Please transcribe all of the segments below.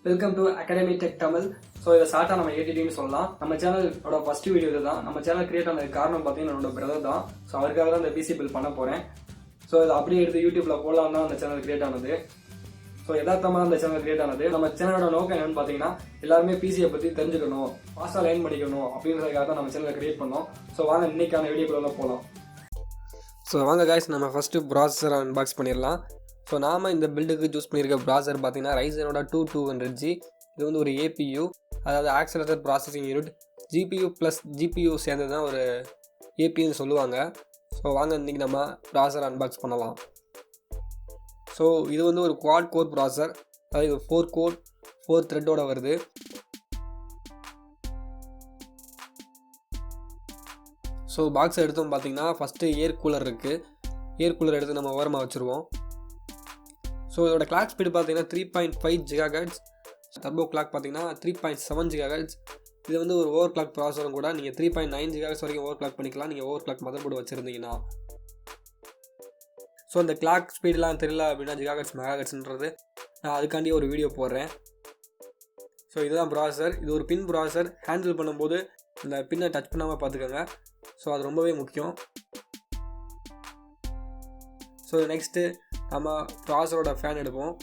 Welcome to academy tech Tamil. So இதை ஷார்ட்டாக நம்ம ஏடிடின்னு சொல்லலாம். நம்ம சேனலோட ஃபர்ஸ்ட் வீடியோ இதுதான். நம்ம சேனல் கிரியேட் ஆனதுக்கு காரணம் பார்த்தீங்கன்னா என்னோட பிரதர் தான். ஸோ அவருக்காக தான் இந்த பிசி பில் பண்ண போகிறேன். ஸோ இதை அப்படியே எடுத்து யூடியூப்ல போடலாம் தான் அந்த சேனல் கிரியேட் ஆனது. ஸோ யதார்த்தமாக அந்த சேனல் கிரியேட் ஆனது. நம்ம சேனலோட நோக்கம் என்னன்னு பார்த்தீங்கன்னா எல்லாருமே பிசியை பற்றி தெரிஞ்சுக்கணும், ஃபாஸ்ட்டாக லைன் பண்ணிக்கணும் அப்படின்றதுக்காக தான் நம்ம சேனலை கிரியேட் பண்ணோம். ஸோ வாங்க இன்னைக்கான வீடியோக்குள்ள போகலாம். ஸோ வாங்க காய்ஸ், நம்ம ஃபஸ்ட்டு ப்ராசஸர் அன்பாக்ஸ் பண்ணிடலாம். ஸோ நாம் இந்த பில்டுக்கு சூஸ் பண்ணியிருக்க ப்ராசர் பார்த்தீங்கன்னா Ryzenோட 2200G. இது வந்து ஒரு APU, அதாவது accelerated processing unit. GPU plus GPU சேர்ந்தது தான் ஒரு APUன்னு சொல்லுவாங்க. ஸோ வாங்க இன்றைக்கி நம்ம ப்ராசர் அன்பாக்ஸ் பண்ணலாம். ஸோ இது வந்து ஒரு குவாட் கோர் ப்ராசர், அதாவது 4 கோர் 4 த்ரெட்டோட வருது. ஸோ பாக்ஸ் எடுத்தோம் பார்த்தீங்கன்னா ஃபஸ்ட்டு ஏர் கூலர் இருக்குது. ஏர் கூலர் எடுத்து நம்ம ஓரமாக வச்சுருவோம். ஸோ இதோட கிளாக் ஸ்பீடு பார்த்தீங்கன்னா 3.5 GHz, டர்போ கிளாக் பார்த்தீங்கன்னா 3.7 GHz. இது வந்து ஒரு ஓவர் கிளாக் ப்ராசரும் கூட. நீங்கள் 3.9 GHz வரைக்கும் ஓவர் கிளாக் பண்ணிக்கலாம், நீங்கள் ஓவர் கிளாக் மதர் போர்டு வச்சுருந்தீங்கன்னா. ஸோ இந்த கிளாக் ஸ்பீடெலாம் தெரியல அப்படின்னா GHz மெகாஹெர்ட்ஸ்ன்றது நான் அதுக்காண்டி ஒரு வீடியோ போடுறேன். ஸோ இதுதான் ப்ராசர். இது ஒரு பின் ப்ராசர். ஹேண்டில் பண்ணும்போது இந்த பின்னை டச் பண்ணாமல் பார்த்துக்கோங்க. ஸோ அது ரொம்பவே முக்கியம். ஸோ நெக்ஸ்ட்டு நம்ம ப்ராசரோட ஃபேன் எடுப்போம்.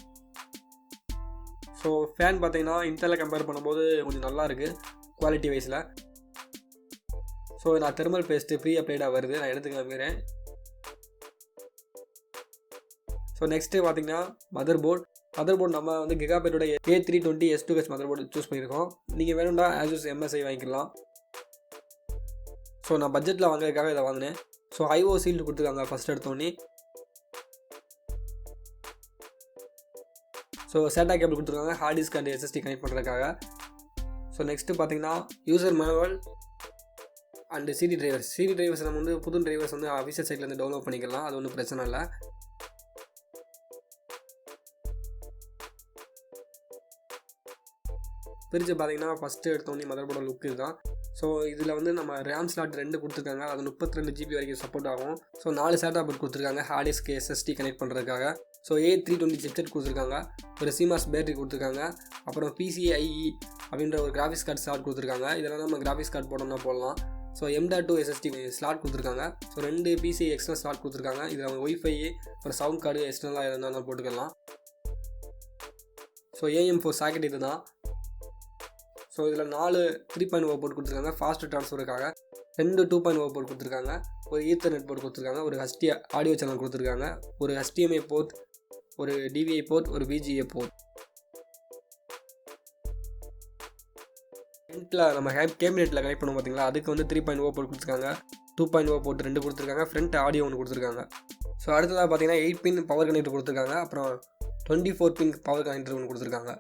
ஸோ ஃபேன் பார்த்தீங்கன்னா இன்டெல்லில் கம்பேர் பண்ணும்போது கொஞ்சம் நல்லா இருக்குது குவாலிட்டி வைஸில். ஸோ நான் தெர்மல் பேஸ்ட்டு ப்ரீ அப்ளைடாக வருது, நான் எடுத்து காமிக்கிறேன். ஸோ நெக்ஸ்ட்டு பார்த்தீங்கன்னா மதர் போர்டு நம்ம வந்து கிகாபைட்டோட A320 S2H mother board choose பண்ணியிருக்கோம். நீங்கள் வேணும்னா ASUS MSI வாங்கிக்கலாம். ஸோ நான் பட்ஜெட்டில் வாங்குறதுக்காக இதை வாங்கினேன். ஸோ IO சீல்டு கொடுத்துருக்காங்க ஃபஸ்ட் எடுத்தோன்னே. ஸோ சேட்டா கேபிள் கொடுத்துருக்காங்க hard disk and SSD connect பண்ணுறதுக்காக. ஸோ நெக்ஸ்ட்டு பார்த்தீங்கன்னா user manual and CD drivers நம்ம வந்து புது டிரைவர்ஸ் வந்து அஃபிஷியல் சைட்லேருந்து டவுன்லோட் பண்ணிக்கலாம், அது ஒன்றும் பிரச்சனை இல்லை. பிரித்து பார்த்தீங்கன்னா ஃபஸ்ட்டு எடுத்தோடனே மதர் போர்டோட லுக் இதுதான். ஸோ இதில் வந்து நம்ம ரேம் ஸ்லாட் 2 கொடுத்துருக்காங்க, அது 32 GB வரைக்கும் சப்போர்ட் ஆகும். ஸோ 4 சேட்டா போர்ட் கொடுத்துருக்காங்க ஹார்ட் டிஸ்க் SSD கனெக்ட் பண்ணுறதுக்காக. ஸோ A320 சிப்செட் கொடுத்துருக்காங்க, ஒரு CMOS பேட்டரி கொடுத்துருக்காங்க, அப்புறம் PCIe அப்படின்ற ஒரு கிராஃபிக்ஸ் கார்டு ஸ்லாட் கொடுத்துருக்காங்க. இதெல்லாம் நம்ம கிராஃபிக்ஸ் கார்டு போடணும்னா போடலாம். ஸோ M.2 SSD ஸ்லாட் கொடுத்துருக்காங்க. ஸோ 2 PCI எக்ஸ்டர்னல் ஸ்லாட் கொடுத்துருக்காங்க. இதில் அவங்க ஒய்ஃபை ஒரு சவுண்ட் கார்டு எக்ஸ்டர்னலாக இருந்தாலும் போட்டுக்கலாம். ஸோ AM4 சாக்கெட் இது தான். ஸோ இதில் 4 3.0 போர்ட் கொடுத்துருக்காங்க ஃபாஸ்ட் ட்ரான்ஸ்ஃபருக்காக, 2 2.0 போர்ட் கொடுத்துருக்காங்க, ஒரு ஈத்தர்நெட் போர்ட் கொடுத்துருக்காங்க, ஒரு ஆடியோ சேனல் கொடுத்துருக்காங்க, ஒரு HDMI போர்ட், ஒரு DVI போர்ட், ஒரு VGA போர்ட். ஃப்ரண்ட்டில் நம்ம கேபினெட்டில் கனெக்ட் பண்ணுவோம் பார்த்தீங்களா, அதுக்கு வந்து 3.0 போர்ட் கொடுத்துருக்காங்க, 2.0 போர்ட் 2 கொடுத்துருக்காங்க, ஃப்ரண்ட் ஆடியோ ஒன்று கொடுத்துருக்காங்க. ஸோ அடுத்ததாக பார்த்தீங்கன்னா 8 பின் பவர் கனெக்டர் கொடுத்துருக்காங்க, அப்புறம் 24 பின் பவர் கனெக்டர் ஒன்று கொடுத்துருக்காங்க.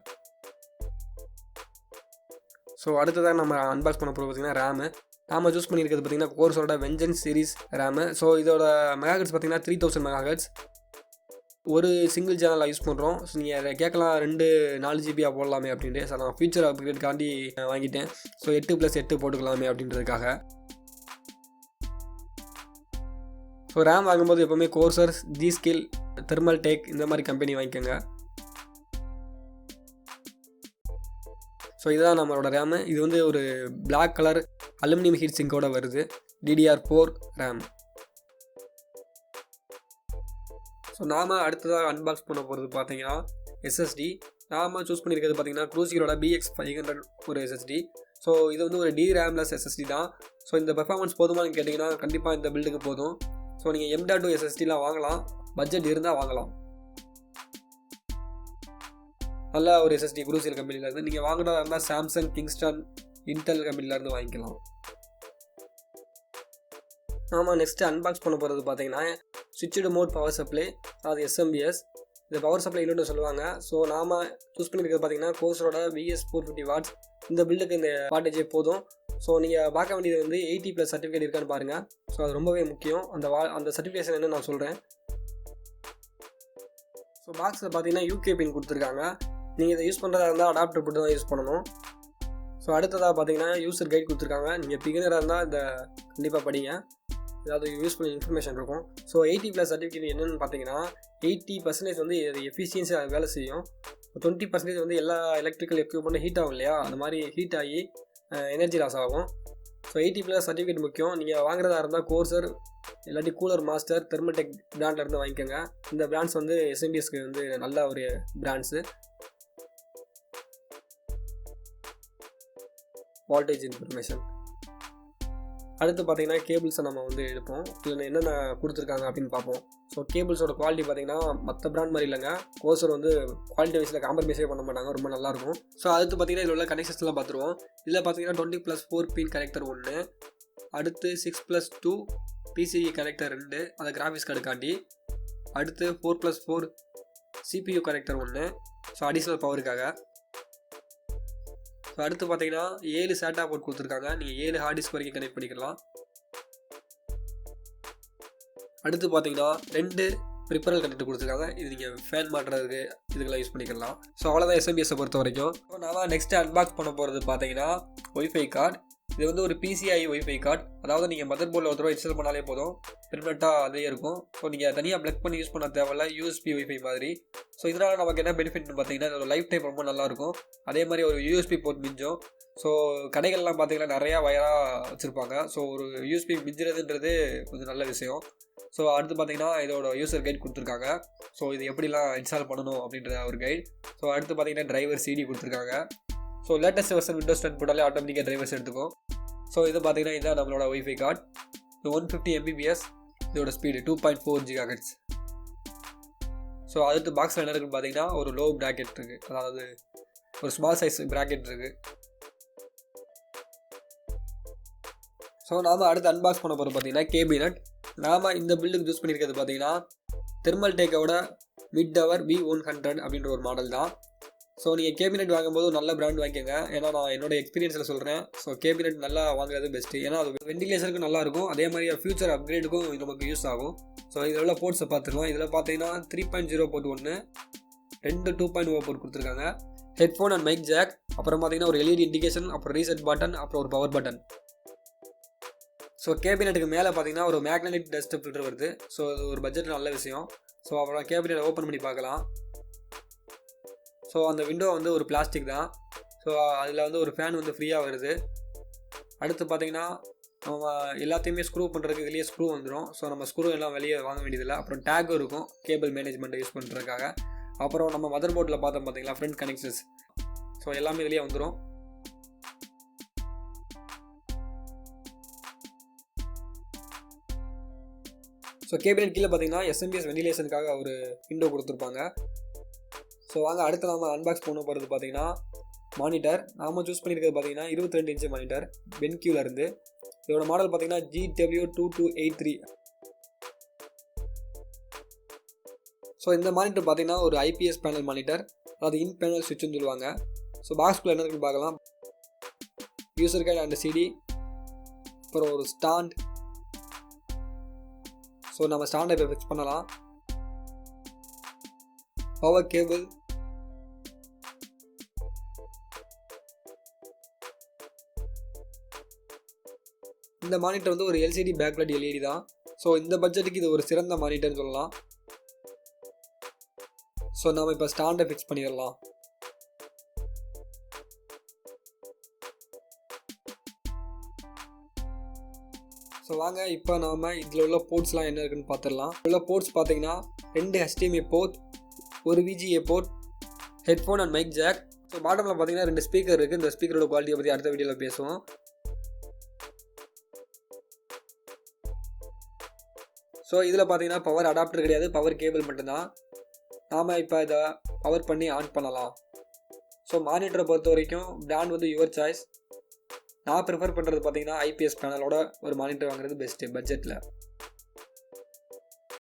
ஸோ அடுத்ததாக நம்ம அன்பாக்ஸ் பண்ண போகிறது பார்த்தீங்கன்னா ரேமு. நாம் சூஸ் பண்ணியிருக்கிறது பார்த்தீங்கன்னா கோர்ஸோட வெஞ்சன்ஸ் சீரிஸ் ரேமு. ஸோ இதோட மெகாஹெர்ட்ஸ் பார்த்தீங்கன்னா 3000 மெகாஹெர்ட்ஸ். ஒரு சிங்கிள் சேனலில் யூஸ் பண்ணுறோம். ஸோ நீங்கள் கேட்கலாம் 4 GB போடலாமே அப்படின்ட்டு. ஸோ நான் ஃபியூச்சர் அப்கிரேட்காண்டி வாங்கிட்டேன். ஸோ 8+8 போட்டுக்கலாமே அப்படின்றதுக்காக. ஸோ ரேம் வாங்கும்போது எப்போவுமே கோர்சர், G-Skill, தெர்மல்டெக் இந்த மாதிரி கம்பெனி வாங்கிக்கோங்க. ஸோ இதுதான் நம்மளோட ரேமு. இது வந்து ஒரு பிளாக் கலர் அலுமினியம் ஹீட் சிங்கோட வருது, DDR4 ரேம். ஸோ நாம் அடுத்ததாக அன்பாக்ஸ் பண்ண போகிறது பார்த்தீங்கன்னா SSD. நாம் சூஸ் பண்ணியிருக்கிறது பார்த்தீங்கன்னா Crucialோட BX500 ஒரு SSD. ஸோ இது வந்து ஒரு DRAMless SSD தான். ஸோ இந்த பெர்ஃபார்மன்ஸ் போதுமானு கேட்டிங்கன்னா கண்டிப்பாக இந்த பில்டுக்கு போதும். ஸோ நீங்கள் M.2 SSDலாம் வாங்கலாம், பட்ஜெட் இருந்தால் வாங்கலாம். நல்ல ஒரு SSD Crucial கம்பெனிலேருந்து நீங்கள் வாங்கினதாக இருந்தால் சாம்சங், கிங்ஸ்டன், இன்டெல் கம்பெனிலேருந்து வாங்கிக்கலாம். ஆமாம், நெக்ஸ்ட்டு அன்பாக்ஸ் பண்ண போகிறது பார்த்தீங்கன்னா ஸ்விட்ச்டு மோட் பவர் சப்ளை, அது SMBS. இந்த பவர் சப்ளை இல்லைன்னு சொல்லுவாங்க. ஸோ நாம் சூஸ் பண்ணியிருக்கிறது பார்த்தீங்கன்னா கோர்ஸரோட VS450 வாட்ஸ். இந்த பில்டுக்கு இந்த வாட்டேஜே போதும். ஸோ நீங்கள் பார்க்க வேண்டியது வந்து 80+ சர்டிஃபிகேட் இருக்கான்னு பாருங்கள். ஸோ அது ரொம்பவே முக்கியம். அந்த சர்டிஃபிகேஷன் என்ன நான் சொல்கிறேன். ஸோ பாக்ஸில் பார்த்தீங்கன்னா UK பின் கொடுத்துருக்காங்க. நீங்கள் இதை யூஸ் பண்ணுறதா இருந்தால் அடாப்டர் போட்டு தான் யூஸ் பண்ணணும். ஸோ அடுத்ததாக பார்த்தீங்கன்னா யூசர் கைட் கொடுத்துருக்காங்க. நீங்கள் பிகினராக இருந்தால் இதை கண்டிப்பாக படிங்க, ஏதாவது யூஸ்ஃபுல் இன்ஃபர்மேஷன் இருக்கும். ஸோ 80+ சர்டிஃபிகேட் என்னென்னு பார்த்தீங்கன்னா 80% வந்து எஃபிஷியன்ஸியாக வேலை செய்யும். 20% வந்து எல்லா எலக்ட்ரிக்கல் எக்யூப்மெண்ட்டும் ஹீட் ஆகும் இல்லையா, அந்த மாதிரி ஹீட் ஆகி எனர்ஜி லாஸ் ஆகும். ஸோ 80+ சர்டிஃபிகேட் முக்கியம். நீங்கள் வாங்குறதா இருந்தால் கோர்சர் இல்லாட்டி கூலர் மாஸ்டர் தெர்மடெக் பிராண்ட்லேருந்து வாங்கிக்கோங்க. இந்த பிராண்ட்ஸ் வந்து எஸ்எம்பிஎஸ்க்கு வந்து நல்ல ஒரு பிராண்ட்ஸு. Voltage information. அடுத்து பார்த்தீங்கன்னா கேபிள்ஸை நம்ம வந்து எடுப்போம். இதில் என்னென்ன கொடுத்துருக்காங்க அப்படின்னு பார்ப்போம். ஸோ கேபிள்ஸோட குவாலிட்டி பார்த்தீங்கன்னா மற்ற பிராண்ட் மாதிரி இல்லைங்க. கோர்சர் வந்து குவாலிட்டி வைஸில் காம்ப்ரமைஸே பண்ண மாட்டாங்க, ரொம்ப நல்லாயிருக்கும். ஸோ அடுத்து பார்த்தீங்கன்னா இதில் உள்ள கனெக்ஷன்ஸ்லாம் பார்த்துருவோம். இதில் பார்த்தீங்கன்னா 20+4 பின் கனெக்டர் 1, அடுத்து 6+2 PCIe கனெக்டர் 2, அதை கிராஃபிக்ஸ் கார்டுக்காண்டி. அடுத்து 4+4 CPU கனெக்டர் 1, ஸோ அடிஷ்னல் பவருக்காக. ஸோ அடுத்து பார்த்தீங்கன்னா 7 SATA போர்ட் கொடுத்துருக்காங்க. நீங்கள் 7 ஹார்ட் டிஸ்க் வரைக்கும் கனெக்ட் பண்ணிக்கலாம். அடுத்து பார்த்தீங்கன்னா 2 ப்ரிப்பரல் கனெக்டர் கொடுத்துருக்காங்க. இது நீங்கள் ஃபேன் மாட்டுறதுக்கு இதுக்கெல்லாம் யூஸ் பண்ணிக்கலாம். ஸோ அவ்வளோதான் எஸ்எம்பிஎஸை பொறுத்த வரைக்கும். ஸோ நான் நெக்ஸ்ட்டு அன்பாக்ஸ் பண்ண போகிறது பார்த்தீங்கன்னா ஒய்ஃபை கார்டு. இது வந்து ஒரு PCIe ஒய்ஃபை கார்டு. அதாவது நீங்கள் மதர் போர்டில் ஒரு தடவை இன்ஸ்டால் பண்ணாலே போதும், பெர்மனெண்ட்டாக அதே இருக்கும். ஸோ நீங்கள் தனியாக ப்ளக் பண்ணி யூஸ் பண்ண தேவையில்ல, USB ஒய்ஃபை மாதிரி. ஸோ இதனால் நமக்கு என்ன பெனிஃபிட்னு பார்த்தீங்கன்னா இதோட லைஃப் டைம் ரொம்ப நல்லாயிருக்கும். அதே மாதிரி ஒரு USB போர்ட் மிஞ்சும். ஸோ கடைகள்லாம் பார்த்தீங்கன்னா நிறையா வயராக வச்சுருப்பாங்க. ஸோ ஒரு USB மிஞ்சுறதுன்றது கொஞ்சம் நல்ல விஷயம். ஸோ அடுத்து பார்த்தீங்கன்னா இதோட யூசர் கைட் கொடுத்துருக்காங்க. ஸோ இது எப்படிலாம் இன்ஸ்டால் பண்ணணும் அப்படின்ற ஒரு கைட். ஸோ அடுத்து பார்த்தீங்கன்னா டிரைவர் CD கொடுத்துருக்காங்க. ஸோ லேட்டஸ்ட் வெர்ஷன் Windows 10 போட்டாலே ஆட்டோமேட்டிக்காக டிரைவர்ஸ் எடுத்துக்கும். ஸோ இது பார்த்தீங்கன்னா இதுதான் நம்மளோட ஒய்ஃபை கார்டு. இது 150 Mbps, இதோட ஸ்பீடு 2.4 GHz. ஸோ அடுத்து பாக்ஸில் என்ன இருக்குன்னு பார்த்தீங்கன்னா ஒரு லோ ப்ராக்கெட் இருக்குது, அதாவது ஒரு ஸ்மால் சைஸ் ப்ராக்கெட் இருக்குது. ஸோ நாம் அடுத்து அன்பாக்ஸ் பண்ண போகிறது பார்த்தீங்கன்னா கேபினட். நாம் இந்த பில்டுக்கு யூஸ் பண்ணியிருக்கிறது பார்த்தீங்கன்னா தெர்மல்டெக்கோட மிட் டவர் V100 அப்படின்ற ஒரு மாடல் தான். ஸோ நீங்கள் கேபினெட் வாங்கும்போது ஒரு நல்ல பிராண்ட் வாங்கிக்கோங்க. ஏன்னா நான் என்னோட எக்ஸ்பீரியன்ஸில் சொல்கிறேன். ஸோ கேபினெட் நல்லா வாங்குறது பெஸ்ட்டு. ஏன்னா அது வெண்டிலேஷனுக்கும் நல்லாயிருக்கும், அதே மாதிரி ஃபியூச்சர் அப்கிரேடுக்கும் நமக்கு யூஸ் ஆகும். ஸோ இதில் உள்ள போர்ட்ஸை பார்த்துக்கலாம். இதில் பார்த்தீங்கன்னா 3.0 போர்ட் 1, 2 2.0 போர்ட் கொடுத்துருக்காங்க. ஹெட்ஃபோன் அண்ட் மைக் ஜாக், அப்புறம் பார்த்தீங்கன்னா ஒரு LED இண்டிகேஷன், அப்புறம் ரீசெட் பட்டன், அப்புறம் ஒரு பவர் பட்டன். ஸோ கேபினெட்டுக்கு மேலே பார்த்தீங்கன்னா ஒரு மேக்னெட்டிக் டஸ்ட் ஃபில்டர் வருது. ஸோ அது ஒரு பட்ஜெட் நல்ல விஷயம். ஸோ அப்புறம் கேபினெட் ஓப்பன் பண்ணி பார்க்கலாம். ஸோ அந்த விண்டோ வந்து ஒரு பிளாஸ்டிக் தான். ஸோ அதில் வந்து ஒரு ஃபேன் வந்து ஃப்ரீயாக வருது. அடுத்து பார்த்தீங்கன்னா நம்ம எல்லாத்தையுமே ஸ்க்ரூ பண்ணுறதுக்கு இதுலேயே ஸ்க்ரூ வந்துடும். ஸோ நம்ம ஸ்க்ரூ எல்லாம் வெளியே வாங்க வேண்டியதில்லை. அப்புறம் டேக்கும் இருக்கும் கேபிள் மேனேஜ்மெண்ட்டை யூஸ் பண்ணுறதுக்காக. அப்புறம் நம்ம மதர் போர்டில் பார்த்தோம் பார்த்தீங்களா ஃப்ரண்ட் கனெக்ஷன்ஸ், ஸோ எல்லாமே இதுலேயே வந்துடும். ஸோ கேபினெட் கீழே பார்த்தீங்கன்னா SMBS வெண்டிலேஷனுக்காக ஒரு விண்டோ கொடுத்துருப்பாங்க. ஸோ வாங்க அடுத்து நாம் அன்பாக்ஸ் பண்ண போகிறது பார்த்தீங்கன்னா மானிட்டர். நாம் சூஸ் பண்ணியிருக்கிறது பார்த்தீங்கன்னா 22 இன்ச்சு மானிட்டர் பென்கியூலேருந்து. இதோட மாடல் பார்த்தீங்கன்னா GW2283. ஸோ இந்த மானிட்டர் பார்த்தீங்கன்னா ஒரு IPS பேனல் மானிட்டர், அதாவது இன் பேனல் சுவிட்சுன்னு சொல்லுவாங்க. ஸோ பாக்ஸ்குள்ளே என்ன இருக்குன்னு பார்க்கலாம். யூசர் கைட் அண்ட் CD, அப்புறம் ஒரு ஸ்டாண்ட். ஸோ நம்ம ஸ்டாண்டை இப்போ ஃபிக்ஸ் பண்ணலாம். பவர் கேபிள், இந்த மானிட்டர் வந்து ஒரு LCD பேக்லைட் LED தான். ஸோ இந்த பட்ஜெட்டுக்கு இது ஒரு சிறந்த மானிட்டர்னு சொல்லலாம். ஸோ நம்ம இப்போ ஸ்டாண்டை ஃபிக்ஸ் பண்ணிடலாம். ஸோ வாங்க இப்போ நாம் இதில் உள்ள போர்ட்ஸ்லாம் என்ன இருக்குன்னு பார்த்துடலாம். உள்ள போர்ட்ஸ் பார்த்தீங்கன்னா 2 HDMI போர்ட், ஒரு VGA port, headphone and mic jack. So பாட்டமில் பார்த்தீங்கன்னா 2 ஸ்பீக்கர் இருக்குது. இந்த ஸ்பீக்கரோட குவாலிட்டியை பற்றி அடுத்த வீடியோவில் பேசுவோம். ஸோ இதில் பார்த்தீங்கன்னா பவர் அடாப்டர் கிடையாது, பவர் கேபிள் மட்டும்தான். நாம் இப்போ இதை பவர் பண்ணி ஆன் பண்ணலாம். ஸோ மானிட்டரை பொறுத்த வரைக்கும் பிராண்ட் வந்து யுவர் சாய்ஸ். நான் ப்ரிஃபர் பண்ணுறது பார்த்தீங்கன்னா IPS பேனலோட ஒரு மானிட்டர் வாங்குறது பெஸ்ட்டு பட்ஜெட்டில்.